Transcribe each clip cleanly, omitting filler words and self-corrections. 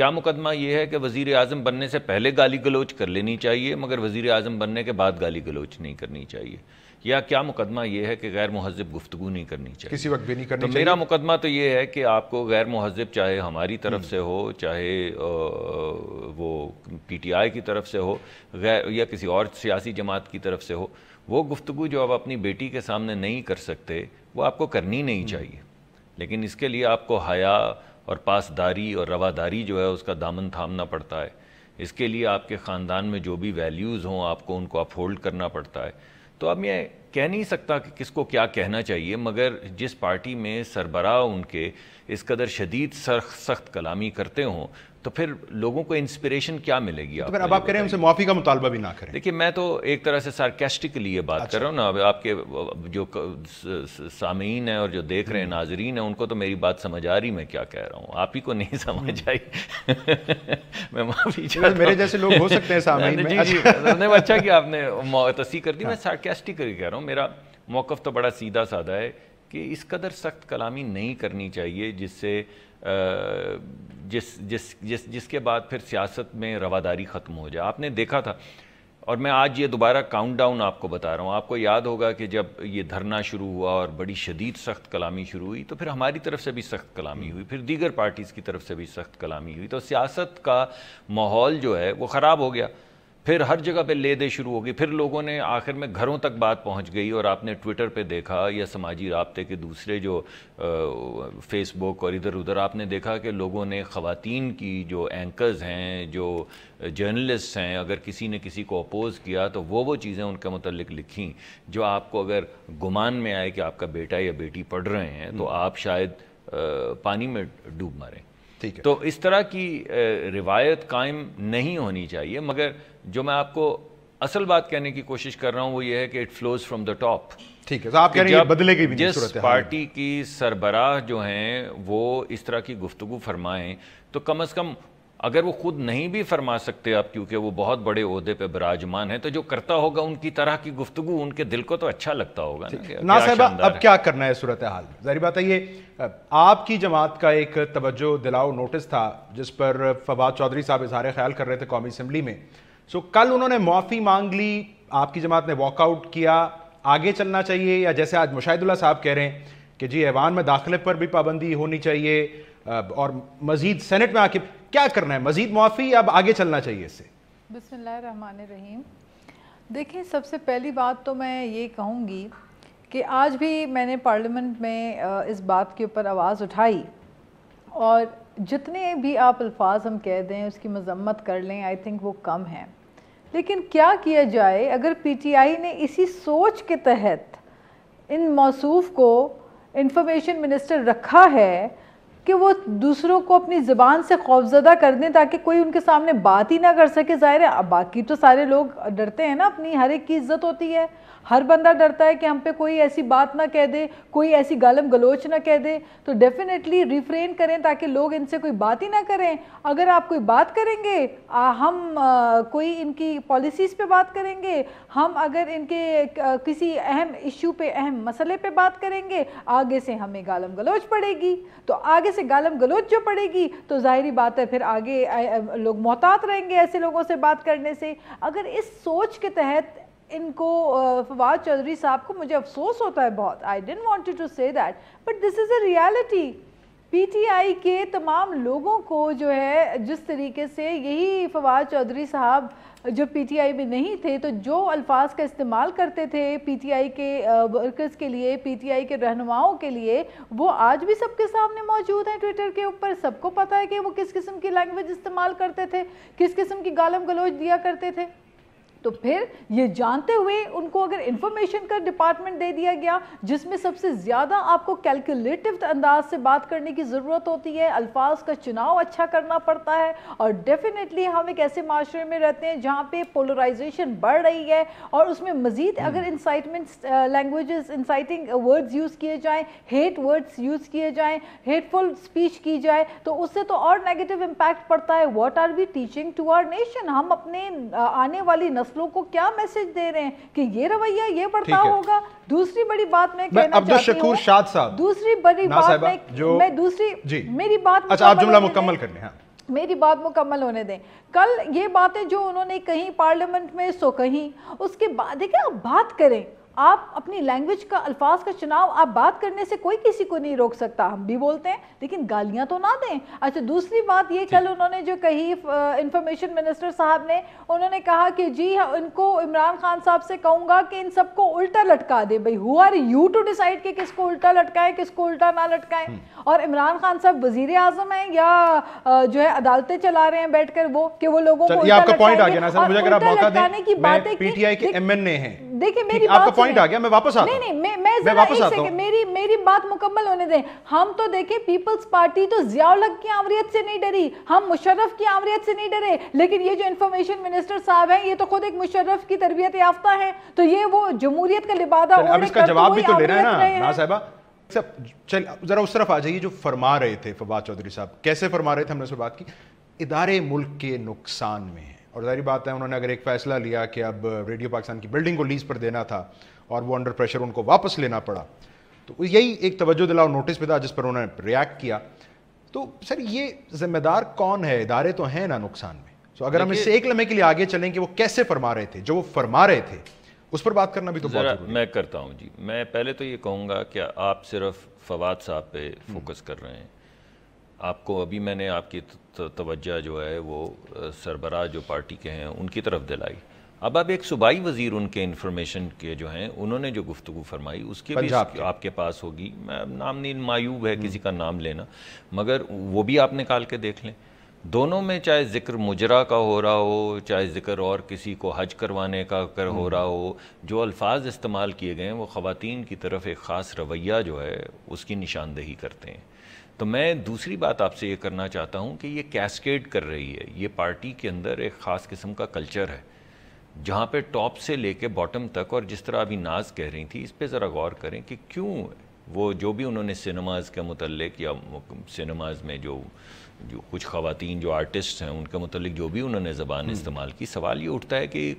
کیا مقدمہ یہ ہے کہ وزیر اعظم بننے سے پہلے گالی گلوچ کر لینی چاہیے مگر وزیر اعظم بننے کے بعد گالی گلوچ نہیں کرنی چاہیے؟ یا کیا مقدمہ یہ ہے کہ غیر مہذب گفتگو نہیں کرنی چاہیے؟ کسی وقت بھی نہیں کرنی تو چاہیے؟ میرا مقدمہ تو یہ ہے کہ آپ کو غیر مہذب چاہے ہماری طرف سے ہو، چاہے وہ پی ٹی آئی کی طرف سے ہو، یا کسی اور سیاسی جماعت کی طرف سے ہو، وہ گفتگو جو آپ اپنی بیٹی کے سامنے نہیں کر سکتے وہ آپ کو کرنی نہیں چاہیے. لیکن اس کے لیے آپ کو حیا اور پاسداری اور رواداری جو ہے اس کا دامن تھامنا پڑتا ہے. اس کے لیے آپ کے خاندان میں جو بھی ویلیوز ہوں آپ کو ان کو اپہولڈ کرنا پڑتا ہے. تو اب میں کہہ نہیں سکتا کہ کس کو کیا کہنا چاہیے، مگر جس پارٹی میں سربراہ ان کے اس قدر شدید سخت کلامی کرتے ہوں تو پھر لوگوں کو انسپریشن کیا ملے گی؟ تو پھر اب آپ کہہ رہے ہیں ان سے معافی کا مطالبہ بھی نہ کریں. دیکھیے میں تو ایک طرح سے سارکیسٹکلی یہ بات کر رہا ہوں نا. اب آپ کے جو سامعین ہیں اور جو دیکھ رہے ہیں ناظرین ہیں ان کو تو میری بات سمجھ آ رہی میں کیا کہہ رہا ہوں، آپ ہی کو نہیں سمجھ آئی. میں معافی چاہتا ہوں. میرے جیسے لوگ ہو سکتے ہیں سامعین میں. اچھا کہ آپ نے تصحیح کر دی. میں سارکیسٹکلی کہہ رہا ہوں. میرا موقف تو بڑا سیدھا سادہ ہے کہ اس قدر سخت کلامی نہیں کرنی چاہیے جس سے جس کے بعد پھر سیاست میں رواداری ختم ہو جائے. آپ نے دیکھا تھا، اور میں آج یہ دوبارہ کاؤنٹ ڈاؤن آپ کو بتا رہا ہوں. آپ کو یاد ہوگا کہ جب یہ دھرنا شروع ہوا اور بڑی شدید سخت کلامی شروع ہوئی تو پھر ہماری طرف سے بھی سخت کلامی ہوئی، پھر دیگر پارٹیز کی طرف سے بھی سخت کلامی ہوئی. تو سیاست کا ماحول جو ہے وہ خراب ہو گیا. پھر ہر جگہ پہ لے دے شروع ہو گئی. پھر لوگوں نے آخر میں گھروں تک بات پہنچ گئی، اور آپ نے ٹویٹر پہ دیکھا یا سماجی رابطے کے دوسرے جو فیس بک اور ادھر ادھر آپ نے دیکھا کہ لوگوں نے خواتین کی جو اینکرز ہیں، جو جرنلسٹ ہیں، اگر کسی نے کسی کو اپوز کیا تو وہ چیزیں ان کے متعلق لکھیں جو آپ کو اگر گمان میں آئے کہ آپ کا بیٹا یا بیٹی پڑھ رہے ہیں تو آپ شاید پانی میں ڈوب مریں. تو اس طرح کی روایت قائم نہیں ہونی چاہیے. مگر جو میں آپ کو اصل بات کہنے کی کوشش کر رہا ہوں وہ یہ ہے کہ it flows from the top. ٹھیک ہے، آپ کہہ رہے ہیں بدلے گی بھی نہیں جس پارٹی کی سربراہ جو ہیں وہ اس طرح کی گفتگو فرمائیں تو کم از کم اگر وہ خود نہیں بھی فرما سکتے اب کیونکہ وہ بہت بڑے عہدے پہ براجمان ہیں تو جو کرتا ہوگا ان کی طرح کی گفتگو ان کے دل کو تو اچھا لگتا ہوگا نا صاحبہ. اب کیا کرنا ہے صورتحال؟ ظاہری بات ہے یہ آپ کی جماعت کا ایک توجہ دلاؤ نوٹس تھا جس پر فواد چودھری صاحب اظہار خیال کر رہے تھے قومی اسمبلی میں. سو کل انہوں نے معافی مانگ لی، آپ کی جماعت نے واک آؤٹ کیا. آگے چلنا چاہیے یا جیسے آج مشاہد اللہ صاحب کہہ رہے ہیں کہ جی ایوان میں داخلے پر بھی پابندی ہونی چاہیے اور مزید سینٹ میں آ کے کیا کرنا ہے؟ مزید معافی یا اب آگے چلنا چاہیے اس سے؟ بسم اللہ الرحمن الرحیم. دیکھیں سب سے پہلی بات تو میں یہ کہوں گی کہ آج بھی میں نے پارلیمنٹ میں اس بات کے اوپر آواز اٹھائی، اور جتنے بھی آپ الفاظ ہم کہہ دیں اس کی مذمت کر لیں آئی تھنک وہ کم ہیں. لیکن کیا کیا جائے اگر پی ٹی آئی نے اسی سوچ کے تحت ان موصوف کو انفارمیشن منسٹر رکھا ہے کہ وہ دوسروں کو اپنی زبان سے خوفزدہ کر دیں تاکہ کوئی ان کے سامنے بات ہی نہ کر سکے. ظاہر ہے باقی تو سارے لوگ ڈرتے ہیں نا، اپنی ہر ایک کی عزت ہوتی ہے، ہر بندہ ڈرتا ہے کہ ہم پہ کوئی ایسی بات نہ کہہ دے، کوئی ایسی گالم گلوچ نہ کہہ دے. تو ڈیفینیٹلی ریفرین کریں تاکہ لوگ ان سے کوئی بات ہی نہ کریں. اگر آپ کوئی بات کریں گے، ہم کوئی ان کی پالیسیز پہ بات کریں گے، ہم اگر ان کے کسی اہم ایشو پہ، اہم مسئلے پہ بات کریں گے، آگے سے ہمیں گالم گلوچ پڑے گی. تو آگے سے گالم گلوچ جو پڑے گی تو ظاہری بات ہے پھر آگے لوگ محتاط رہیں گے ایسے لوگوں سے بات کرنے سے. اگر اس سوچ کے تحت ان کو فواد چودھری صاحب کو، مجھے افسوس ہوتا ہے بہت، I didn't want to say that but this is a reality. P T I کے تمام لوگوں کو جو ہے جس طریقے سے یہی فواد چودھری صاحب جو پی ٹی آئی میں نہیں تھے تو جو الفاظ کا استعمال کرتے تھے پی ٹی آئی کے ورکرز کے لیے، پی ٹی آئی کے رہنماؤں کے لیے، وہ آج بھی سب کے سامنے موجود ہیں ٹویٹر کے اوپر. سب کو پتہ ہے کہ وہ کس قسم کی لینگویج استعمال کرتے تھے، کس قسم کی گالم گلوچ دیا کرتے تھے. تو پھر یہ جانتے ہوئے ان کو اگر انفارمیشن کا ڈپارٹمنٹ دے دیا گیا جس میں سب سے زیادہ آپ کو کیلکولیٹو انداز سے بات کرنے کی ضرورت ہوتی ہے، الفاظ کا چناؤ اچھا کرنا پڑتا ہے، اور ڈیفینیٹلی ہم ایک ایسے معاشرے میں رہتے ہیں جہاں پہ پولرائزیشن بڑھ رہی ہے، اور اس میں مزید اگر incitement languages, inciting words use کیے جائیں، ہیٹ ورڈز یوز کیے جائیں، ہیٹ فل اسپیچ کی جائے تو اس سے تو اور نیگیٹو امپیکٹ پڑتا ہے. What are we teaching to our nation? ہم اپنے آنے والی نسلوں کو کیا میسج دے رہے ہیں کہ یہ رویہ یہ بڑھتا ہوگا؟ دوسری بڑی بات میں کہنا چاہتی ہوں، شاد صاحب دوسری بڑی بات میں دوسری میری بات اچھا آپ جملہ مکمل کرنے. میری بات مکمل ہونے دیں. کل یہ باتیں جو انہوں نے کہیں پارلیمنٹ میں سو کہیں, اس کے بعد دیکھیں آپ بات کریں, آپ اپنی لینگویج کا, الفاظ کا چناؤ, آپ بات کرنے سے کوئی کسی کو نہیں روک سکتا. ہم بھی بولتے ہیں لیکن گالیاں تو نہ دیں. اچھا دوسری بات یہ, کل انہوں نے جو کہی انفارمیشن منسٹر صاحب نے, انہوں نے کہا کہ جی ان کو عمران خان صاحب سے کہوں گا کہ ان سب کو الٹا لٹکا دے. بھئی who are you to decide کہ کس کو الٹا لٹکائیں کس کو الٹا نہ لٹکائیں. اور عمران خان صاحب وزیر اعظم ہیں یا جو ہے عدالتیں چلا رہے ہیں بیٹھ کر وہ, کہ وہ لوگوں کو یہ آپ کا پوائنٹ آ گیا نا سر, مجھے اگر آپ موقع دیں, میں پی ٹی آئی کے ایم این اے ہیں, دیکھیں میری آپ کا بات پوائنٹ آ گیا, میں واپس آتا ہوں. نہیں میں ذرا ایک سیکنڈ, میری بات مکمل ہونے دیں. ہم تو دیکھیں پیپلز پارٹی تو ضیاء الحق کی آمریت سے نہیں ڈری, ہم مشرف کی آمریت سے نہیں ڈرے, لیکن یہ جو انفارمیشن منسٹر صاحب ہیں یہ تو خود ایک مشرف کی تربیت یافتہ ہیں, تو یہ وہ جمہوریت کا لبادہ اب اس کا جواب بھی تو لینا ہے نا نا صاحبہ. چل ذرا اس طرف آ جائیے جو فرما رہے تھے فواد چودھری صاحب, کیسے فرما رہے تھے, ہم نے اس پر بات کی. ادارے ملک کے نقصان میں ہیں, اور ظاہری بات ہے انہوں نے اگر ایک فیصلہ لیا کہ اب ریڈیو پاکستان کی بلڈنگ کو لیز پر دینا تھا اور وہ انڈر پریشر ان کو واپس لینا پڑا, تو یہی ایک توجہ دلاؤ نوٹس پہ تھا جس پر انہوں نے ریاکٹ کیا. تو سر یہ ذمہ دار کون ہے؟ ادارے تو ہیں نا نقصان میں. تو اگر ہم اس سے ایک لمحے کے لیے آگے چلیں کہ وہ کیسے فرما رہے تھے, جو وہ فرما رہے تھے اس پر بات کرنا بھی تو بہت ضروری ہے. میں کرتا ہوں جی. میں پہلے تو یہ کہوں گا کہ آپ صرف فواد صاحب پہ فوکس کر رہے ہیں. آپ کو ابھی میں نے آپ کی توجہ جو ہے وہ سربراہ جو پارٹی کے ہیں ان کی طرف دلائی. اب ایک صوبائی وزیر ان کے انفارمیشن کے جو ہیں انہوں نے جو گفتگو فرمائی اس کی بھی آپ کے پاس ہوگی. نام نہیں معیوب ہے کسی کا نام لینا, مگر وہ بھی آپ نکال کے دیکھ لیں. دونوں میں چاہے ذکر مجرا کا ہو رہا ہو, چاہے ذکر اور کسی کو حج کروانے کا ہو رہا ہو, جو الفاظ استعمال کیے گئے ہیں وہ خواتین کی طرف ایک خاص رویہ جو ہے اس کی نشاندہی کرتے ہیں. تو میں دوسری بات آپ سے یہ کرنا چاہتا ہوں کہ یہ کیسکیڈ کر رہی ہے. یہ پارٹی کے اندر ایک خاص قسم کا کلچر ہے جہاں پہ ٹاپ سے لے کے باٹم تک, اور جس طرح ابھی ناز کہہ رہی تھی اس پہ ذرا غور کریں کہ کیوں وہ جو بھی انہوں نے سینماز کے متعلق یا سینماز میں جو کچھ خواتین جو آرٹسٹ ہیں ان کے متعلق جو بھی انہوں نے زبان استعمال کی, سوال یہ اٹھتا ہے کہ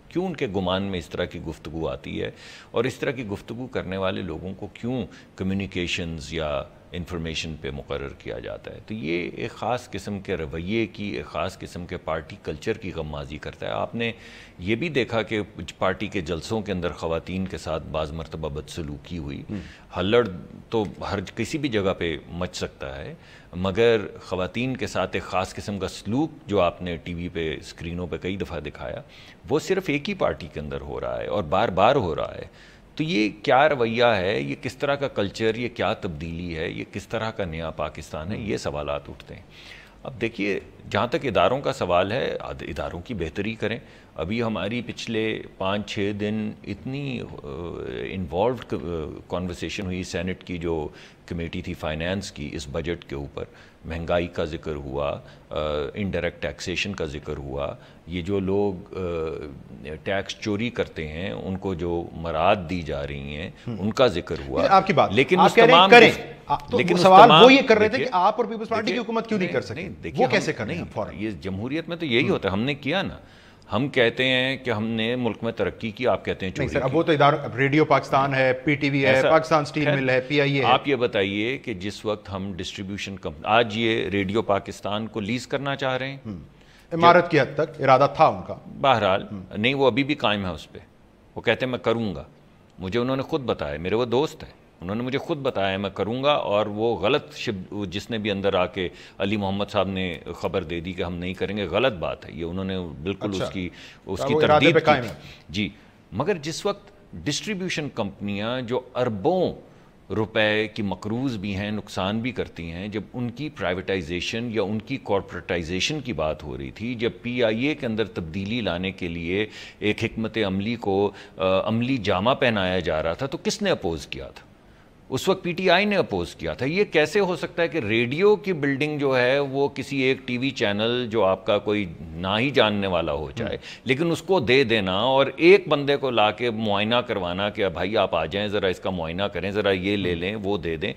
کیوں ان کے گمان میں اس طرح کی گفتگو آتی ہے, اور اس طرح کی گفتگو کرنے والے لوگوں کو کیوں کمیونیکیشنز یا انفارمیشن پہ مقرر کیا جاتا ہے. تو یہ ایک خاص قسم کے رویے کی, ایک خاص قسم کے پارٹی کلچر کی غمازی کرتا ہے. آپ نے یہ بھی دیکھا کہ پارٹی کے جلسوں کے اندر خواتین کے ساتھ بعض مرتبہ بدسلوکی ہوئی. ہلڑ تو ہر کسی بھی جگہ پہ مچ سکتا ہے, مگر خواتین کے ساتھ ایک خاص قسم کا سلوک جو آپ نے ٹی وی پہ اسکرینوں پہ کئی دفعہ دکھایا وہ صرف ایک ہی پارٹی کے اندر ہو رہا ہے اور بار بار ہو رہا ہے. تو یہ کیا رویہ ہے, یہ کس طرح کا کلچر, یہ کیا تبدیلی ہے, یہ کس طرح کا نیا پاکستان ہے, یہ سوالات اٹھتے ہیں. اب دیکھیے جہاں تک اداروں کا سوال ہے, اداروں کی بہتری کریں. ابھی ہماری پچھلے 5-6 دن اتنی انوالوڈ کانورسیشن ہوئی سینٹ کی جو کمیٹی تھی فائنانس کی اس بجٹ کے اوپر. مہنگائی کا ذکر ہوا, انڈائریکٹ ٹیکسیشن کا ذکر ہوا, یہ جو لوگ ٹیکس چوری کرتے ہیں ان کو جو مراد دی جا رہی ہیں ان کا ذکر ہوا. آپ کی بات لیکن آپ کہہ رہے ہیں کریں, لیکن سوال وہ یہ کر رہے تھے کہ آپ اور پیپلز پارٹی کی حکومت کیوں نہیں کر سکتے, وہ کیسے کریں؟ یہ جمہوریت میں تو یہی ہوتا ہے, ہم نے کیا نا. ہم کہتے ہیں کہ ہم نے ملک میں ترقی کی, آپ کہتے ہیں چوری کی. اب وہ تو ادارہ ریڈیو پاکستان ہے, پی ٹی وی ہے, پاکستان سٹیل مل ہے, پی آئی اے ہے. آپ یہ بتائیے کہ جس وقت ہم ڈسٹریبیوشن کمپنی آج یہ ریڈیو پاکستان کو لیز کرنا چاہ رہے ہیں, عمارت کی حد تک ارادہ تھا ان کا, بہرحال نہیں وہ ابھی بھی قائم ہے اس پہ. وہ کہتے ہیں میں کروں گا, مجھے انہوں نے خود بتایا, میرے وہ دوست ہیں, انہوں نے مجھے خود بتایا میں کروں گا. اور وہ غلط جس نے بھی اندر آ کے علی محمد صاحب نے خبر دے دی کہ ہم نہیں کریں گے, غلط بات ہے یہ, انہوں نے بالکل اس کی تردید کی. جی مگر جس وقت ڈسٹریبیوشن کمپنیاں جو اربوں روپے کی مقروض بھی ہیں, نقصان بھی کرتی ہیں, جب ان کی پرائیویٹائزیشن یا ان کی کارپوریٹائزیشن کی بات ہو رہی تھی, جب پی آئی اے کے اندر تبدیلی لانے کے لیے ایک حکمت عملی کو عملی جامہ پہنایا جا رہا تھا, تو کس نے اپوز کیا تھا؟ اس وقت پی ٹی آئی نے اپوز کیا تھا. یہ کیسے ہو سکتا ہے کہ ریڈیو کی بلڈنگ جو ہے وہ کسی ایک ٹی وی چینل جو آپ کا کوئی نہ ہی جاننے والا ہو جائے, لیکن اس کو دے دینا اور ایک بندے کو لا کے معائنہ کروانا کہ بھائی آپ آ جائیں ذرا اس کا معائنہ کریں, ذرا یہ لے لیں وہ دے دیں.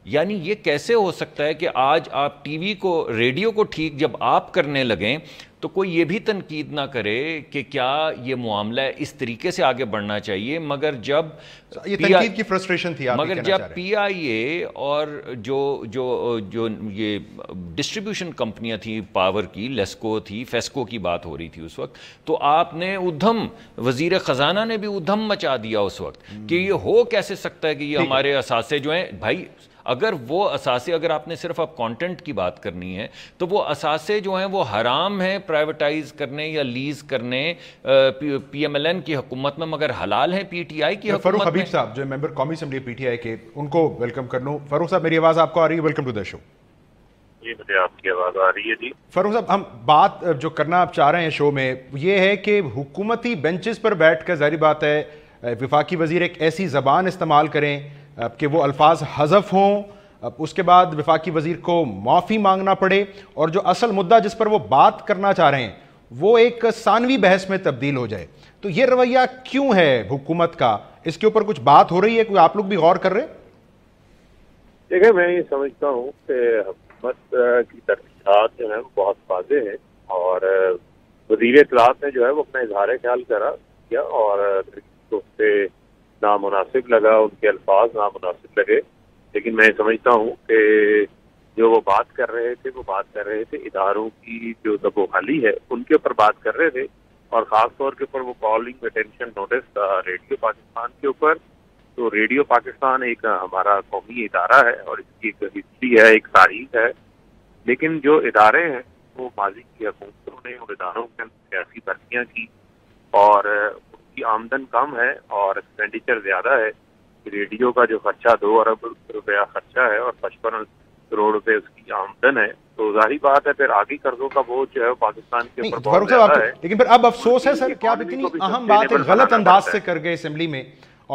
یعنی یہ کیسے ہو سکتا ہے کہ آج آپ ٹی وی کو ریڈیو کو ٹھیک جب آپ کرنے لگیں تو کوئی یہ بھی تنقید نہ کرے کہ کیا یہ معاملہ اس طریقے سے آگے بڑھنا چاہیے، مگر جب یہ تنقید کی فرسٹریشن تھی، مگر جب پی آئی اے اور جو یہ ڈسٹریبیوشن کمپنیاں تھیں پاور کی، لیسکو تھی، فیسکو کی بات ہو رہی تھی اس وقت، تو آپ نے ادھم، وزیر خزانہ نے بھی ادھم مچا دیا اس وقت کہ یہ ہو کیسے سکتا ہے کہ یہ ہمارے اثاثے جو ہیں، بھائی اگر وہ اثاثے، اگر آپ نے صرف اب کانٹینٹ کی بات کرنی ہے تو وہ اثاثے جو ہیں وہ حرام ہیں پرائیویٹائز کرنے یا لیز کرنے پی ایم ایل این کی حکومت میں، مگر حلال ہیں پی ٹی آئی کی حکومت میں۔ فاروق حبیب صاحب جو ممبر قومی اسمبلی پی ٹی آئی کے، ان کو ویلکم کر لوں۔ فاروق صاحب میری آواز آپ کو آ رہی ہے؟ ویلکم ٹو دا شو۔ جی مجھے آپ کی آواز آ رہی ہے جی۔ فاروق صاحب ہم بات جو کرنا آپ چاہ رہے ہیں شو میں یہ ہے کہ حکومتی بینچز پر بیٹھ کر ظاہری بات ہے وفاقی وزیر ایک ایسی زبان استعمال کریں کہ وہ الفاظ حذف ہوں، اس کے بعد وفاقی وزیر کو معافی مانگنا پڑے، اور جو اصل مدعا جس پر وہ بات کرنا چاہ رہے ہیں وہ ایک ثانوی بحث میں تبدیل ہو جائے۔ تو یہ رویہ کیوں ہے حکومت کا؟ اس کے اوپر کچھ بات ہو رہی ہے؟ کوئی آپ لوگ بھی غور کر رہے ہیں؟ دیکھیں میں یہ سمجھتا ہوں کہ حکومت کی ترجیحات جو ہیں وہ بہت واضح ہیں، اور وزیر اطلاعات نے جو ہے وہ اپنا اظہار خیال کیا اور اس سے نامناسب لگا، ان کے الفاظ نامناسب لگے، لیکن میں سمجھتا ہوں کہ جو وہ بات کر رہے تھے اداروں کی جو دب و حالی ہے ان کے اوپر بات کر رہے تھے، اور خاص طور کے اوپر وہ calling attention notice radio Pakistan کے اوپر۔ تو ریڈیو پاکستان ایک ہمارا قومی ادارہ ہے اور اس کی ایک ہسٹری ہے، ایک تاریخ ہے، لیکن جو ادارے ہیں وہ ماضی کی حکومتوں نے ان اداروں کے اندر سیاسی بھرتیاں کی، اور ان کی آمدن کم ہے اور ایکسپینڈیچر زیادہ ہے۔ ریڈیو کا جو خرچہ 2 ارب روپیہ خرچہ ہے اور 55 کروڑ روپے اس کی آمدن ہے، تو ظاہری بات ہے پھر آگے قرضوں کا بوجھ جو ہے پاکستان کے اوپر بہت زیادہ ہے۔ لیکن پھر اب افسوس ہے سر کہ آپ اتنی اہم بات ایک غلط انداز سے کر گئے اسمبلی میں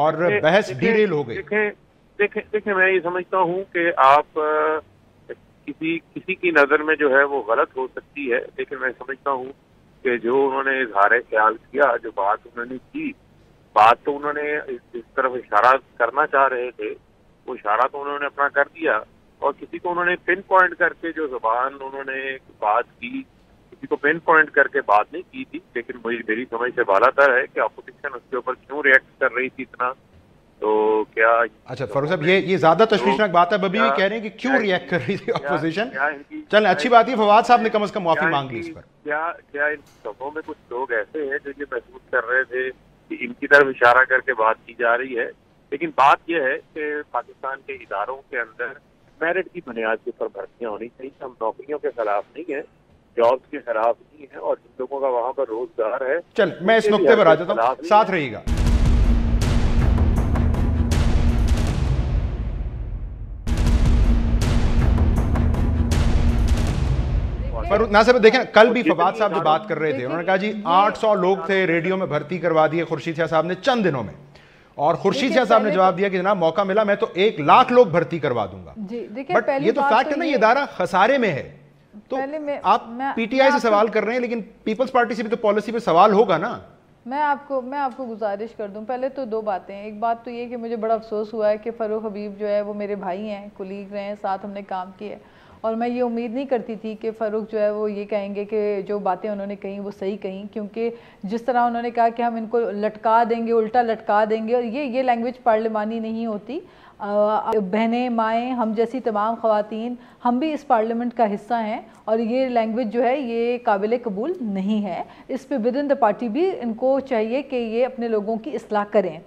اور بحث ڈیریل ہو گئی۔ دیکھیں میں یہ سمجھتا ہوں کہ آپ کسی کی نظر میں جو ہے وہ غلط ہو سکتی ہے، لیکن میں سمجھتا ہوں کہ جو انہوں نے اظہار خیال کیا، جو بات انہوں نے کی، بات تو انہوں نے اس طرف اشارہ کرنا چاہ رہے تھے، وہ اشارہ تو انہوں نے اپنا کر دیا، اور کسی کو انہوں نے پن پوائنٹ کر کے جو زبان انہوں نے بات کی، کسی کو پن پوائنٹ کر کے بات نہیں کی تھی، لیکن میری سمجھ سے بالا تر ہے کہ اپوزیشن اس کے اوپر کیوں ریئیکٹ کر رہی تھی اتنا۔ تو کیا اچھا فاروق صاحب یہ زیادہ تشویشناک بات ہے، ابھی یہ کہہ رہے ہیں کہ کیوں ریئیکٹ کر رہی تھی اپوزیشن؟ چلیں اچھی بات ہے، فواد صاحب نے کم از کم معافی مانگ لی اس پر۔ کیا ان صفوں میں کچھ لوگ ایسے ہیں جو یہ محسوس کر رہے تھے کہ ان کی طرف اشارہ کر کے بات کی جا رہی ہے؟ لیکن بات یہ ہے کہ پاکستان کے اداروں کے اندر میرٹ کی بنیاد کے اوپر بھرتیاں ہونی چاہیے۔ ہم نوکریوں کے خلاف نہیں ہیں، جابس کے خلاف نہیں ہیں، اور جن لوگوں کا وہاں پر روزگار ہے۔ چل میں اس نقطے پر آ جاتا ہوں، ساتھ رہیے گا۔ ناصر دیکھیں کل بھی فواد صاحب جو بات کر رہے تھے، انہوں نے کہا جی 800 لوگ تھے ریڈیو میں بھرتی کروا دیے خورشید شاہ صاحب نے چند دنوں میں، اور خورشید شاہ صاحب نے جواب دیا کہ جناب موقع ملا میں تو 1 لاکھ لوگ بھرتی کروا دوں گا۔ بٹ یہ تو فیکٹ ہے نا، یہ ادارہ خسارے میں ہے۔ تو آپ پی ٹی آئی سے سوال کر رہے ہیں، لیکن پیپلز پارٹی سے بھی تو پالیسی پہ سوال ہوگا نا۔ میں آپ کو گزارش کر دوں، پہلے تو 2 باتیں ہیں۔ ایک بات تو یہ کہ مجھے بڑا افسوس ہوا ہے کہ فاروق حبیب جو ہے وہ میرے بھائی ہیں، کولیگ رہے ہیں، ساتھ ہم نے کام کیا ہے، اور میں یہ امید نہیں کرتی تھی کہ فاروق جو ہے وہ یہ کہیں گے کہ جو باتیں انہوں نے کہیں وہ صحیح کہیں، کیونکہ جس طرح انہوں نے کہا کہ ہم ان کو لٹکا دیں گے، الٹا لٹکا دیں گے، اور یہ لینگویج پارلیمانی نہیں ہوتی۔ بہنیں، مائیں، ہم جیسی تمام خواتین، ہم بھی اس پارلیمنٹ کا حصہ ہیں، اور یہ لینگویج جو ہے یہ قابل قبول نہیں ہے۔ اس پہ ود ان دا پارٹی بھی ان کو چاہیے کہ یہ اپنے لوگوں کی اصلاح کریں۔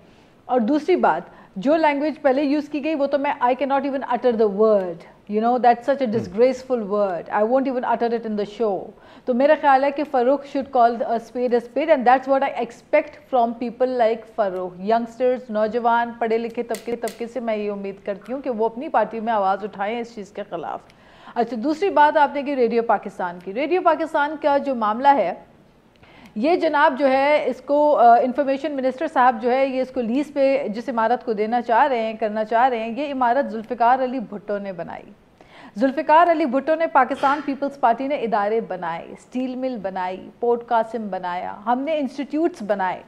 اور دوسری بات، جو لینگویج پہلے یوز کی گئی وہ تو میں I cannot even utter the word, you know, that's such a disgraceful word, I won't even utter it in the show. تو میرا خیال ہے کہ فاروق should call a spade and that's what I expect from people like Farooq. youngsters، نوجوان پڑھے لکھے طبقے سے میں یہ امید کرتی ہوں کہ وہ اپنی پارٹی میں آواز اٹھائیں اس چیز کے خلاف۔ اچھا دوسری بات آپ نے کی ریڈیو پاکستان کی۔ ریڈیو پاکستان کا جو معاملہ ہے، یہ جناب جو ہے اس کو انفارمیشن منسٹر صاحب جو ہے یہ اس کو لیز پہ جس عمارت کو دینا چاہ رہے ہیں، کرنا چاہ رہے ہیں، یہ عمارت ذوالفقار علی بھٹو نے بنائی۔ ذوالفقار علی بھٹو نے پاکستان پیپلز پارٹی نے ادارے بنائے، سٹیل مل بنائی، پورٹ قاسم بنایا، ہم نے انسٹیٹیوٹس بنائے،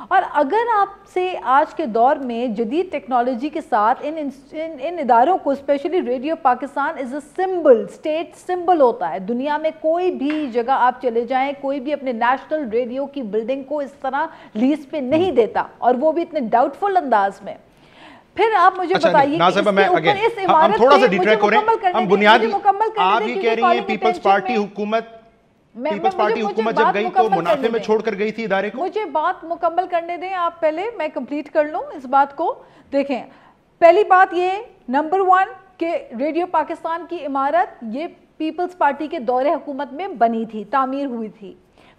اور اگر آپ سے آج کے دور میں جدید ٹیکنالوجی کے ساتھ ان اداروں کو specially radio Pakistan as a symbol, state symbol ہوتا ہے. دنیا میں کوئی بھی جگہ آپ چلے جائیں، کوئی بھی اپنے نیشنل ریڈیو کی بلڈنگ کو اس طرح لیز پہ نہیں دیتا، اور وہ بھی اتنے ڈاؤٹ فل انداز میں. پھر آپ مجھے بتائیے کہ اس عمارت تھوڑا سا ڈیٹریک ہو رہے ہیں. ہم بنیادی آپ یہ کہہ رہی ہیں پیپلز پارٹی حکومت جب گئی تو منافع میں چھوڑ کر گئی تھی ادارے کو. مجھے بات مکمل کرنے دیں آپ پہلے، میں کمپلیٹ کر لوں اس بات کو. دیکھیں، پہلی بات یہ نمبر 1 کہ ریڈیو پاکستان کی عمارت یہ پیپلز پارٹی کے دور حکومت میں بنی تھی، تعمیر ہوئی تھی.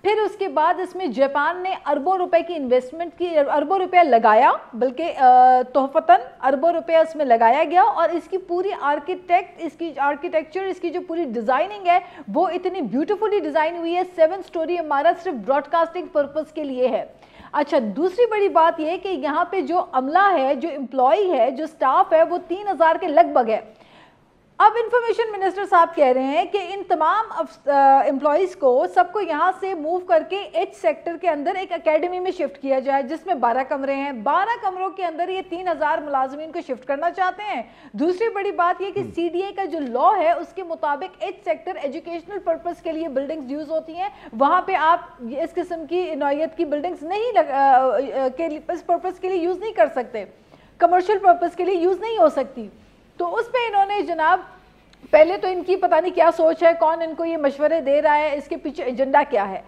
پھر اس کے بعد اس میں جاپان نے اربوں روپے کی انویسٹمنٹ کی، اربوں روپے لگایا، بلکہ تحفتاً اربوں روپے اس میں لگایا گیا، اور اس کی پوری آرکیٹیکچر، اس کی جو پوری ڈیزائننگ ہے وہ اتنی بیوٹیفلی ڈیزائن ہوئی ہے. 7 سٹوری عمارت صرف براڈ کاسٹنگ پرپس کے لیے ہے. اچھا، دوسری بڑی بات یہ کہ یہاں پہ جو عملہ ہے، جو امپلائی ہے، جو سٹاف ہے، وہ 3000 کے لگ بھگ ہے. اب انفارمیشن منسٹر صاحب کہہ رہے ہیں کہ ان تمام امپلائیز کو سب کو یہاں سے موو کر کے ایچ سیکٹر کے اندر ایک اکیڈمی میں شفٹ کیا جائے، جس میں 12 کمرے ہیں. 12 کمروں کے اندر یہ 3000 ملازمین کو شفٹ کرنا چاہتے ہیں. دوسری بڑی بات یہ کہ سی ڈی اے کا جو لا ہے اس کے مطابق ایچ سیکٹر ایجوکیشنل پرپس کے لیے بلڈنگز یوز ہوتی ہیں. وہاں پہ آپ اس قسم کی نوعیت کی بلڈنگز نہیں اس پرپس کے لیے یوز نہیں کر سکتے، کمرشل پرپس کے لیے یوز نہیں ہو سکتی. تو اس پہ انہوں نے جناب پہلے تو ان کی پتہ نہیں کیا سوچ ہے، کون ان کو یہ مشورے دے رہا ہے، اس کے پیچھے ایجنڈا کیا ہے.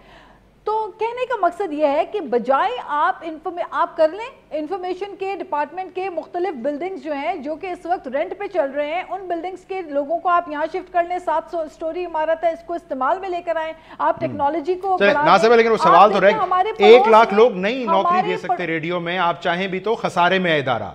تو کہنے کا مقصد یہ ہے کہ بجائے آپ کر لیں انفارمیشن کے ڈپارٹمنٹ کے مختلف بلڈنگز جو ہیں جو کہ اس وقت رینٹ پہ چل رہے ہیں، ان بلڈنگز کے لوگوں کو آپ یہاں شفٹ کر لیں. 700 سٹوری عمارت ہے، اس کو استعمال میں لے کر آئیں. آپ ٹیکنالوجی کو ناصر بھائی، لیکن وہ سوال تو رہے 1 لاکھ لوگ نہیں نوکری دے سکتے ریڈیو میں، آپ چاہیں بھی تو خسارے میں ادارہ،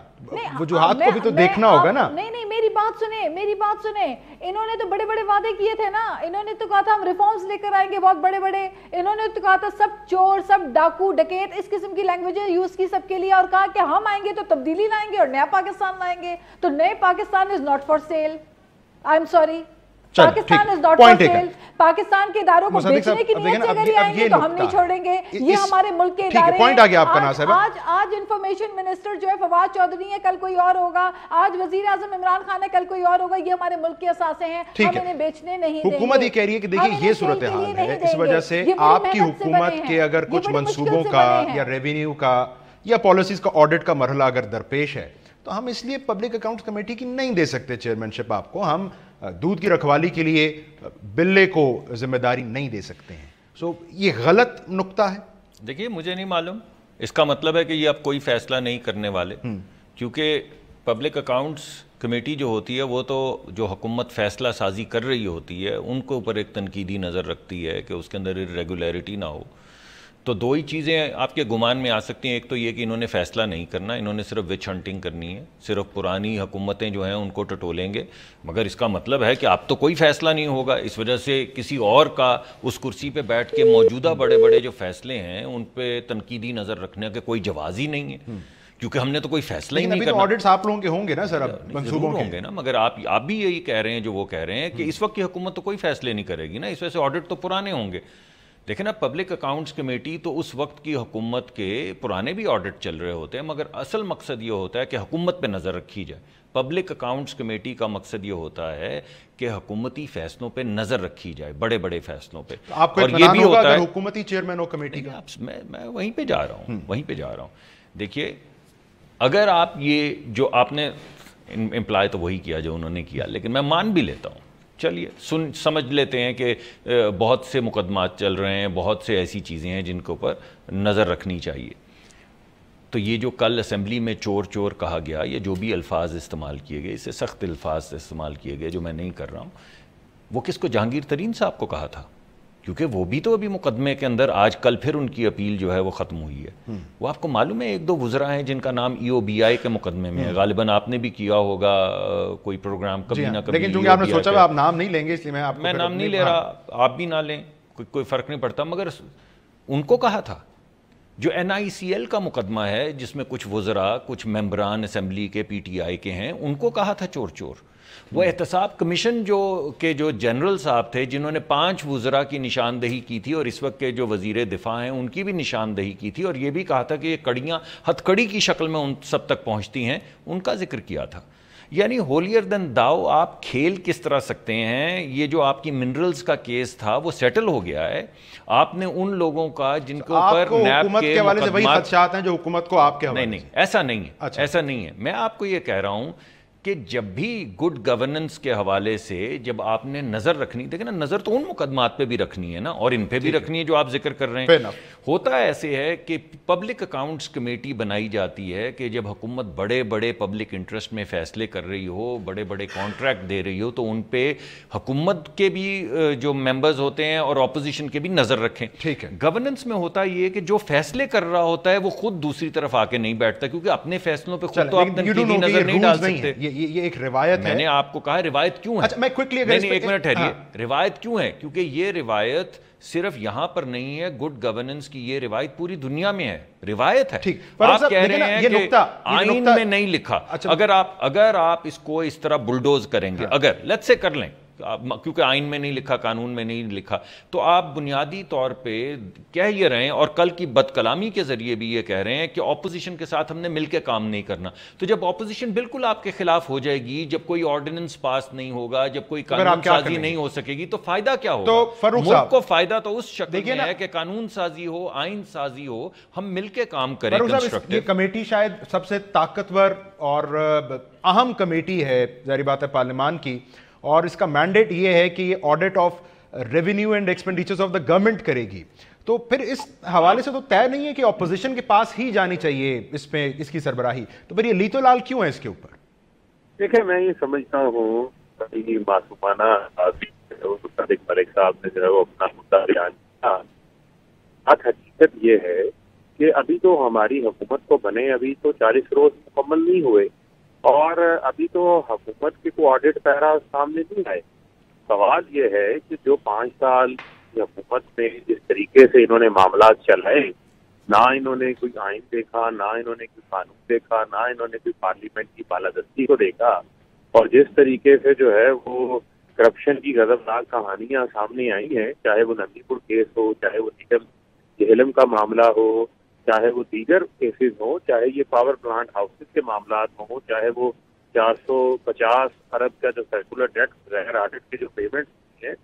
وجوہات کو بھی تو دیکھنا ہوگا نا. نہیں، میری بات سنیں. انہوں نے تو بڑے بڑے وعدے کیے تھے نا. انہوں نے تو کہا تھا ہم ریفارمز لے کر آئیں گے بہت بڑے بڑے. انہوں نے تو کہا تھا سب چور، سب ڈاکو، ڈکیت، اس قسم کی لینگویج یوز کی سب کے لیے، اور کہا کہ ہم آئیں گے تو تبدیلی لائیں گے اور نیا پاکستان لائیں گے. تو نئے Pakistan is not for sale. I am sorry, Pakistan is not for sale. Pakistan کے اداروں کو بیچنے کی نیت سے اگر یہ آئیں گے تو ہم نہیں چھوڑیں گے. یہ ہمارے ملک کے ادارے ہیں. آج انفارمیشن منسٹر جو ہے فواد چودھری ہے، کل کوئی اور ہوگا. آج وزیر اعظم عمران خان ہے، کل کوئی اور ہوگا. یہ ہمارے ملک کے اثاثے ہیں، ہم انہیں بیچنے نہیں دیں گے. حکومت یہ کہہ رہی ہے کہ دیکھیں یہ صورتحال ہے، اس وجہ سے آپ کی حکومت کے اگر کچھ منصوبوں کا یا ریونیو کا یا پالیسیز کا آڈٹ کا مرحلہ اگر درپیش ہے تو ہم اس لیے پبلک اکاؤنٹس کمیٹی کی نہیں دے سکتے چیئرمین شپ آپ کو. ہم دودھ کی رکھوالی کے لیے بلے کو ذمہ داری نہیں دے سکتے ہیں. سو یہ غلط نقطہ ہے. دیکھیے، مجھے نہیں معلوم اس کا مطلب ہے کہ یہ اب کوئی فیصلہ نہیں کرنے والے، کیونکہ پبلک اکاؤنٹس کمیٹی جو ہوتی ہے وہ تو جو حکومت فیصلہ سازی کر رہی ہوتی ہے ان کو اوپر ایک تنقیدی نظر رکھتی ہے کہ اس کے اندر ریگولیرٹی نہ ہو. تو 2 ہی چیزیں آپ کے گمان میں آ سکتی ہیں. ایک تو یہ کہ انہوں نے فیصلہ نہیں کرنا، انہوں نے صرف وچ ہنٹنگ کرنی ہے، صرف پرانی حکومتیں جو ہیں ان کو ٹٹولیں گے. مگر اس کا مطلب ہے کہ اب تو کوئی فیصلہ نہیں ہوگا. اس وجہ سے کسی اور کا اس کرسی پہ بیٹھ کے موجودہ بڑے بڑے جو فیصلے ہیں ان پہ تنقیدی نظر رکھنے کے کوئی جواز ہی نہیں ہے، کیونکہ ہم نے تو کوئی فیصلہ ہی نہیں کرنا. آڈٹس آپ لوگوں کے ہوں گے نا سر، اب منصوبوں ہوں گے نا. مگر آپ بھی یہی کہہ رہے ہیں جو وہ کہہ رہے ہیں کہ اس وقت کی حکومت تو کوئی فیصلے نہیں کرے گی نا، اس وجہ سے آڈٹ تو پرانے ہوں گے. دیکھیں نا، پبلک اکاؤنٹس کمیٹی تو اس وقت کی حکومت کے پرانے بھی آڈٹ چل رہے ہوتے ہیں، مگر اصل مقصد یہ ہوتا ہے کہ حکومت پہ نظر رکھی جائے. پبلک اکاؤنٹس کمیٹی کا مقصد یہ ہوتا ہے کہ حکومتی فیصلوں پہ نظر رکھی جائے، بڑے بڑے فیصلوں پہ. آپ کو یہ بھی ہوتا ہے حکومتی چیئرمین ہو کمیٹی کا. میں وہیں پہ جا رہا ہوں. دیکھیے، اگر آپ یہ جو آپ نے امپلائی تو وہی کیا جو انہوں نے کیا، لیکن میں مان بھی لیتا ہوں، چلیے سمجھ لیتے ہیں کہ بہت سے مقدمات چل رہے ہیں، بہت سے ایسی چیزیں ہیں جن کے اوپر نظر رکھنی چاہیے. تو یہ جو کل اسمبلی میں چور چور کہا گیا، یہ جو بھی الفاظ استعمال کیے گئے، اسے سخت الفاظ استعمال کیے گئے جو میں نہیں کر رہا ہوں، وہ کس کو؟ جہانگیر ترین صاحب کو کہا تھا، کیونکہ وہ بھی تو ابھی مقدمے کے اندر آج کل پھر ان کی اپیل جو ہے وہ ختم ہوئی ہے. وہ آپ کو معلوم ہے 1-2 وزراء ہیں جن کا نام EOBI کے مقدمے میں ہے. غالباً آپ نے بھی کیا ہوگا کوئی پروگرام کبھی نہ کبھی. لیکن چونکہ آپ نے سوچا آپ نام نہیں لیں گے، اس لیے میں نام نہیں لے رہا، آپ بھی نہ لیں، کوئی فرق نہیں پڑتا. مگر ان کو کہا تھا جو NICL کا مقدمہ ہے جس میں کچھ وزراء، کچھ ممبران اسمبلی کے PTI کے ہیں، ان کو کہا تھا چور چور. وہ احتساب کمیشن جو جنرل صاحب تھے جنہوں نے 5 وزراء کی نشاندہی کی تھی اور اس وقت کے جو وزیر دفاع ہیں ان کی بھی نشاندہی کی تھی اور یہ بھی کہا تھا کہ یہ کڑیاں ہتھ کڑی کی شکل میں ان سب تک پہنچتی ہیں، ان کا ذکر کیا تھا. یعنی ہولیر دین داؤ آپ کھیل کس طرح سکتے ہیں؟ یہ جو آپ کی منرلز کا کیس تھا وہ سیٹل ہو گیا ہے. آپ نے ان لوگوں کا جن کے اوپر حکومت کے حوالے سے وہی خدشات ہیں جو حکومت کو آپ کے حوالے سے. نہیں ایسا نہیں ہے، ایسا نہیں ہے. میں آپ کو یہ کہہ رہا ہوں کہ جب بھی گڈ گورننس کے حوالے سے جب آپ نے نظر رکھنی، دیکھیں نا، نظر تو ان مقدمات پہ بھی رکھنی ہے نا، اور ان پہ بھی رکھنی ہے جو آپ ذکر کر رہے ہیں. ہوتا ایسے ہے کہ پبلک اکاؤنٹس کمیٹی بنائی جاتی ہے کہ جب حکومت بڑے بڑے پبلک انٹرسٹ میں فیصلے کر رہی ہو، بڑے بڑے کانٹریکٹ دے رہی ہو، تو ان پہ حکومت کے بھی جو ممبرز ہوتے ہیں اور اپوزیشن کے بھی نظر رکھیں. ٹھیک ہے. گورننس میں ہوتا یہ کہ جو فیصلے کر رہا ہوتا ہے وہ خود دوسری طرف آ کے نہیں بیٹھتا، کیونکہ اپنے فیصلوں پہ خود تو آپ تنقیدی نظر نہیں ڈال سکتے. یہ ایک روایت ہے. میں نے آپ کو کہا روایت کیوں ہے. اچھا میں کوئکلی نہیں ایک منٹ ٹھہریے. روایت کیوں ہے؟ کیونکہ یہ روایت صرف یہاں پر نہیں ہے، گڈ گورننس کی یہ روایت پوری دنیا میں ہے. روایت ہے. آپ کہہ رہے ہیں کہ آئین میں نہیں لکھا. اگر آپ اس کو اس طرح بلڈوز کریں گے، اگر لیٹس سے کر لیں کیونکہ آئین میں نہیں لکھا، قانون میں نہیں لکھا، تو آپ بنیادی طور پہ کہہ یہ رہے ہیں اور کل کی بد کلامی کے ذریعے بھی یہ کہہ رہے ہیں کہ اپوزیشن کے ساتھ ہم نے مل کے کام نہیں کرنا. تو جب اپوزیشن بالکل آپ کے خلاف ہو جائے گی، جب کوئی آرڈیننس پاس نہیں ہوگا، جب کوئی قانون سازی نہیں ہو سکے گی، تو فائدہ کیا ہوگا؟ تو ملک کو فائدہ تو اس شکل میں ہے کہ قانون سازی ہو، آئین سازی ہو، ہم مل کے کام کریں. یہ کمیٹی شاید سب سے طاقتور اور اہم کمیٹی ہے، ظاہر بات ہے، پارلیمان کی، اور اس کا مینڈیٹ یہ ہے کہ یہ audit of revenue and expenditures of the government کرے گی. تو پھر اس حوالے سے تو طے نہیں ہے کہ اپوزیشن کے پاس ہی جانی چاہیے اس پہ، اس کی سربراہی. تو پھر یہ لیتو لال کیوں ہے اس کے اوپر؟ دیکھیں میں یہ سمجھتا ہوں کہ معصومانہ صادق ملک صاحب نے جو ہے وہ اپنا مدعا بیان کیا. حقیقت یہ ہے کہ ابھی تو ہماری حکومت کو بنے ابھی تو 40 روز مکمل نہیں ہوئے، اور ابھی تو حکومت کے کوئی آڈٹ پیرا سامنے نہیں آئے. سوال یہ ہے کہ جو 5 سال کی حکومت میں جس طریقے سے انہوں نے معاملات چلائے، نہ انہوں نے کوئی آئین دیکھا، نہ انہوں نے کوئی قانون دیکھا، نہ انہوں نے کوئی پارلیمنٹ کی بالادستی کو دیکھا، اور جس طریقے سے جو ہے وہ کرپشن کی غضبناک کہانیاں سامنے آئی ہیں، چاہے وہ نندی پور کیس ہو، چاہے وہ جہلم کا معاملہ ہو، چاہے وہ دیگر کیسز ہوں، چاہے یہ پاور پلانٹ ہاؤسز کے معاملات ہوں، چاہے وہ 450 ارب کا جو سرکولر ڈیٹ غیر آڈٹ کے جو پیمنٹ ہیں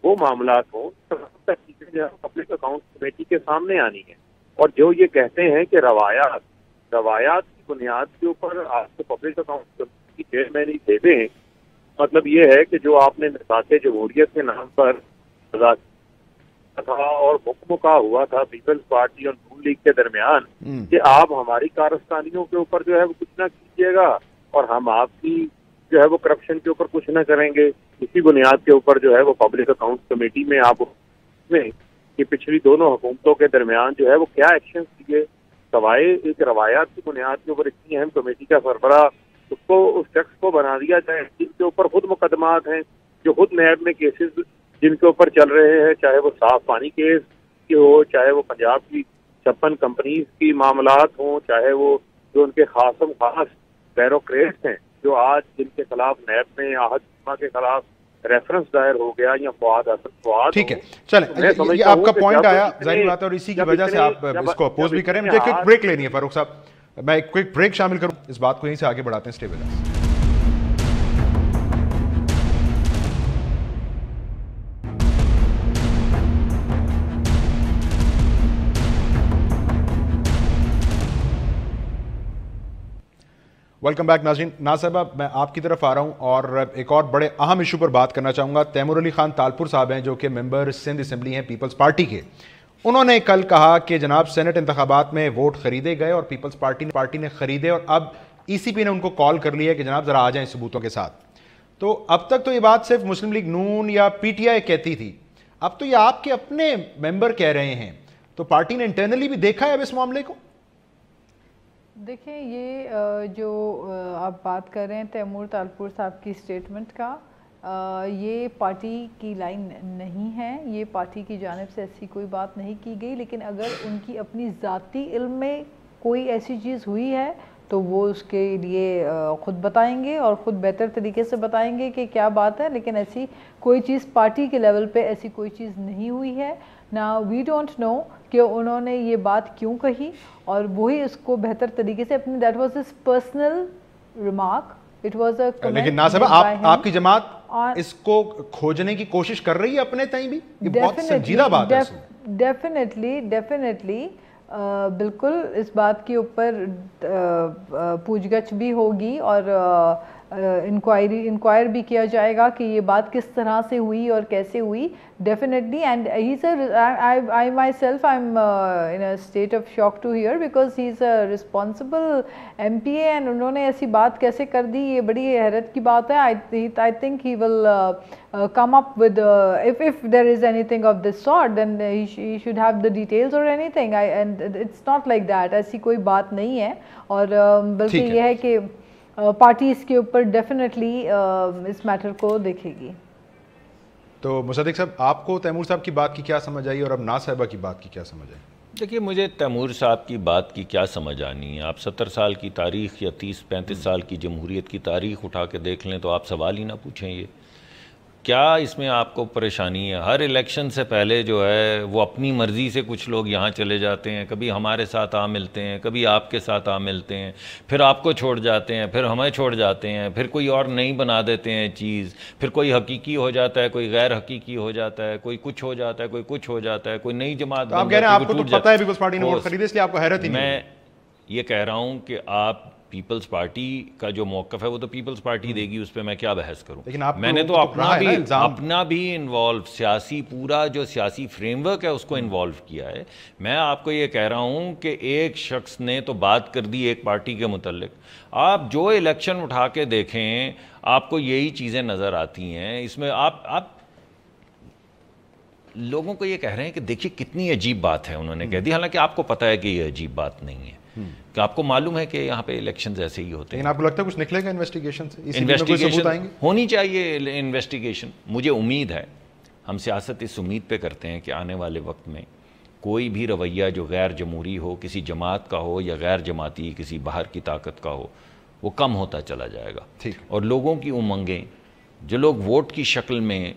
وہ معاملات ہوں، سب چیزیں جو ہے پبلک اکاؤنٹ کمیٹی کے سامنے آنی ہیں. اور جو یہ کہتے ہیں کہ روایات کی بنیاد کے اوپر آپ کو پبلک اکاؤنٹ کمیٹی کی چیئرمین ہی دے دیں، مطلب یہ ہے کہ جو آپ نے نساط جمہوریت کے نام پر تھا اور حکم کا ہوا تھا پیپلز پارٹی اور نون لیگ کے درمیان کہ آپ ہماری کارستانیوں کے اوپر جو ہے وہ کچھ نہ کیجیے گا اور ہم آپ کی جو ہے وہ کرپشن کے اوپر کچھ نہ کریں گے. اسی بنیاد کے اوپر جو ہے وہ پبلک اکاؤنٹ کمیٹی میں آپ میں کہ پچھلی دونوں حکومتوں کے درمیان جو ہے وہ کیا ایکشن لیے، سوائے ایک روایات کی بنیاد کے اوپر اتنی اہم کمیٹی کا سربراہ اس کو اس شخص کو بنا دیا جائے جن کے اوپر خود مقدمات ہیں، جو خود نیب میں کیسز جن کے اوپر چل رہے ہیں، چاہے وہ صاف پانی کیس کی ہو، چاہے وہ پنجاب کی 56 کمپنیز کی معاملات ہوں، چاہے وہ جو ان کے خاص بیوروکریٹس ہیں جو آج جن کے خلاف نیب میں آحد شرما کے خلاف ریفرنس دائر ہو گیا، یا فواد حسن فواد. ٹھیک ہے، چلیں یہ آپ کا پوائنٹ آیا، ظاہر بات ہے، اور اسی کی وجہ سے آپ اس کو اپوز بھی کریں. مجھے ایک بریک لینی ہے فاروق صاحب، میں ایک کوئک بریک شامل کروں، اس بات کو یہیں سے آگے بڑھاتے ہیں. Stay with us. Welcome back ناظرین. ناز صاحبہ میں آپ کی طرف آ رہا ہوں اور ایک اور بڑے اہم ایشو پر بات کرنا چاہوں گا. تیمور علی خان تالپور صاحب ہیں جو کہ ممبر سندھ اسمبلی ہیں پیپلز پارٹی کے. انہوں نے کل کہا کہ جناب سینٹ انتخابات میں ووٹ خریدے گئے اور پیپلز پارٹی نے خریدے، اور اب ای سی پی نے ان کو کال کر لیا کہ جناب ذرا آ جائیں ثبوتوں کے ساتھ. تو اب تک تو یہ بات صرف مسلم لیگ نون یا پی ٹی آئی کہتی تھی، اب تو یہ آپ کے اپنے ممبر کہہ رہے ہیں. تو پارٹی نے انٹرنلی بھی دیکھا ہے اب اس معاملے کو؟ دیکھیں یہ جو آپ بات کر رہے ہیں تیمور تالپور صاحب کی سٹیٹمنٹ کا، یہ پارٹی کی لائن نہیں ہے، یہ پارٹی کی جانب سے ایسی کوئی بات نہیں کی گئی. لیکن اگر ان کی اپنی ذاتی علم میں کوئی ایسی چیز ہوئی ہے تو وہ اس کے لیے خود بتائیں گے اور خود بہتر طریقے سے بتائیں گے کہ کیا بات ہے. لیکن ایسی کوئی چیز پارٹی کے لیول پہ ایسی کوئی چیز نہیں ہوئی ہے. نا وی ڈونٹ نو کہ انہوں نے یہ بات کیوں کہی, اور وہی اس کو بہتر طریقے سے اپنے that was his personal remark. It was a comment. لیکن ناصبہ آپ کی جماعت اس کو کھوجنے کی کوشش کر رئی ہے اپنے تئیں بھی؟ یہ بہت سنجیدہ بات ہے. ڈیفینیٹلی بالکل اس بات کے اوپر پوچھ گچھ بھی ہوگی اور انکوائر بھی کیا جائے گا کہ یہ بات کس طرح سے ہوئی اور کیسے ہوئی. Definitely. And he is I myself I'm in a state of shock to hear because he's a responsible MPA and انہوں نے ایسی بات کیسے کر دی, یہ بڑی حیرت کی بات ہے. I think he will come up with if there is anything of this sort then he should have the details or anything. And it's not like that. ایسی کوئی بات نہیں ہے. اور بلکہ یہ ہے کہ پارٹی اس کے اوپر ڈیفینیٹلی اس میٹر کو دیکھے گی. تو مصدق صاحب, آپ کو تیمور صاحب کی بات کی کیا سمجھ آئی اور اب ناز صاحبہ کی بات کی کیا سمجھ آئی؟ دیکھیے, مجھے تیمور صاحب کی بات کی کیا سمجھ آنی ہے. آپ 70 سال کی تاریخ یا 30-35 سال کی جمہوریت کی تاریخ اٹھا کے دیکھ لیں تو آپ سوال ہی نہ پوچھیں. یہ کیا اس میں آپ کو پریشانی ہے؟ ہر الیکشن سے پہلے جو ہے وہ اپنی مرضی سے کچھ لوگ یہاں چلے جاتے ہیں, کبھی ہمارے ساتھ آ ملتے ہیں, کبھی آپ کے ساتھ آ ملتے ہیں, پھر آپ کو چھوڑ جاتے ہیں, پھر ہمیں چھوڑ جاتے ہیں, پھر کوئی اور نئی بنا دیتے ہیں چیز, پھر کوئی حقیقی ہو جاتا ہے, کوئی غیر حقیقی ہو جاتا ہے, کوئی کچھ ہو جاتا ہے, کوئی کچھ ہو جاتا ہے, کوئی نئی جماعت. آپ کہہ رہے ہیں آپ کو تو پتہ ہے پیپلز پارٹی نے ووٹ خریدے اس لیے آپ کو حیرت ہی نہیں. میں یہ کہہ رہا ہوں کہ آپ پیپلز پارٹی کا جو موقف ہے وہ تو پیپلز پارٹی دے گی, اس پہ میں کیا بحث کروں. میں نے تو اپنا بھی انوالو, سیاسی پورا جو سیاسی فریم ورک ہے اس کو انوالو کیا ہے. میں آپ کو یہ کہہ رہا ہوں کہ ایک شخص نے تو بات کر دی ایک پارٹی کے متعلق, آپ جو الیکشن اٹھا کے دیکھیں آپ کو یہی چیزیں نظر آتی ہیں. اس میں آپ لوگوں کو یہ کہہ رہے ہیں کہ دیکھیے کتنی عجیب بات ہے انہوں نے کہہ دی, حالانکہ آپ کو پتہ ہے کہ یہ عجیب بات نہیں ہے, کہ آپ کو معلوم ہے کہ یہاں پہ الیکشنز ایسے ہی ہوتے ہیں. لیکن آپ کو لگتا ہے کچھ نکلے گا انویسٹیگیشن سے؟ انویسٹیگیشن ہونی چاہیے. انویسٹیگیشن مجھے امید ہے, ہم سیاست اس امید پہ کرتے ہیں کہ آنے والے وقت میں کوئی بھی رویہ جو غیر جمہوری ہو, کسی جماعت کا ہو یا غیر جماعتی کسی باہر کی طاقت کا ہو, وہ کم ہوتا چلا جائے گا. اور لوگوں کی امنگیں, جو لوگ ووٹ کی شکل میں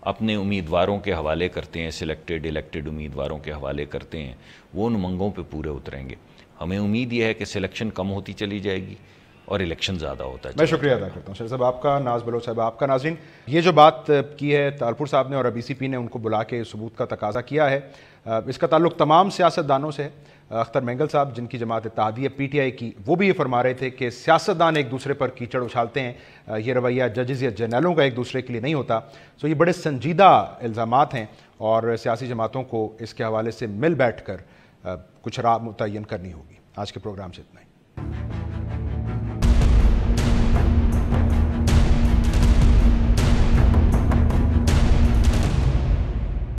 اپنے امیدواروں کے حوالے کرتے ہیں, سلیکٹڈ الیکٹڈ امیدواروں کے حوالے کرتے ہیں, وہ ان امنگوں پہ پورے اتریں گے. ہمیں امید یہ ہے کہ سلیکشن کم ہوتی چلی جائے گی اور الیکشن زیادہ ہوتا ہے. میں شکریہ ادا کرتا ہوں شیر صاحب آپ کا, ناز بلوچ صاحب آپ کا. ناظرین, یہ جو بات کی ہے طالپور صاحب نے اور ابھی سی پی نے ان کو بلا کے ثبوت کا تقاضا کیا ہے, اس کا تعلق تمام سیاستدانوں سے ہے. اختر مینگل صاحب جن کی جماعت اتحادیہ پی ٹی آئی کی, وہ بھی یہ فرما رہے تھے کہ سیاستدان ایک دوسرے پر کیچڑ اچھالتے ہیں, یہ رویہ ججز یا جرنیلوں کا ایک دوسرے کے لیے نہیں ہوتا. سو یہ بڑے سنجیدہ الزامات ہیں اور سیاسی جماعتوں کو اس کے حوالے سے مل بیٹھ کر کچھ راہ متعین کرنی ہوگی. آج کے پروگرام سے اتنا ہی.